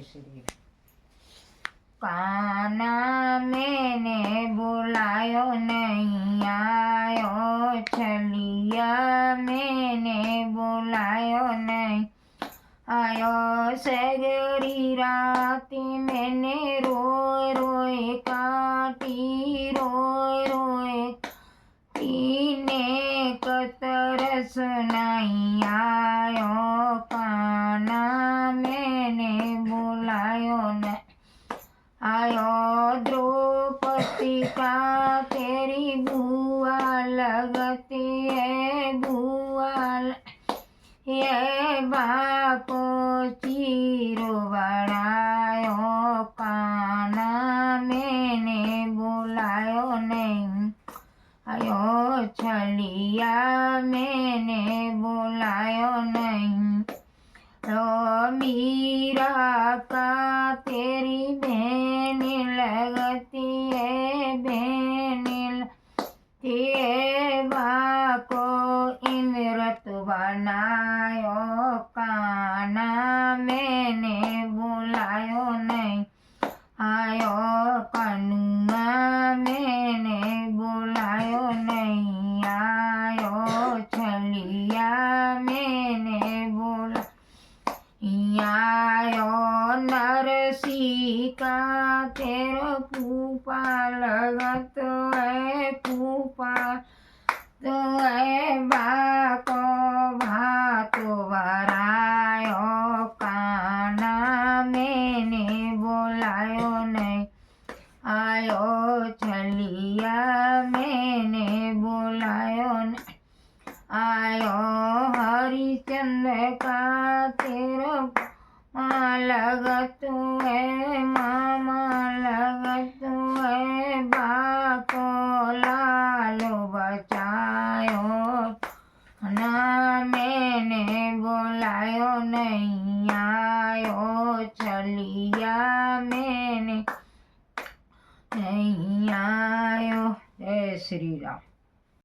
श्री काना मैंने बुलायो नहीं आयो, छलिया मैंने बुलायो नहीं आयो। सगरी राती मैंने रोए रोए काटी, रोए रोए तीने कतरस नहीं आयो। काना मैंने बुलायो नहीं आयो। द्रौपदी का तेरी बुआ लगती है, बुआ ये बाको चीरो बढ़ायो। काना मैंने बुलायो नहीं आयो, छलिया मैंने बुलायो नहीं। मीरा का तेरी बहन लगती है, बहन ये बाको इमरत बनायो। काना मैंने बुलायो नहीं आयो, कनुआ मैंने बुलायो नहीं आयो, छलिया मैंने बुला आयो। नरसी का तेरा फूफा लगत है, फूफा तो है बाको भातो भरायो। काना मैंने बुलायो नहीं आयो, छलिया मैंने बुलायो नहीं आयो। हरिचंद्र का तेरा लगत है, मामा लगत है, बाको लालो बचायो। ना मैंने बुलायो नहीं आयो, छलिया मैंने नहीं आयो। जय श्री राम।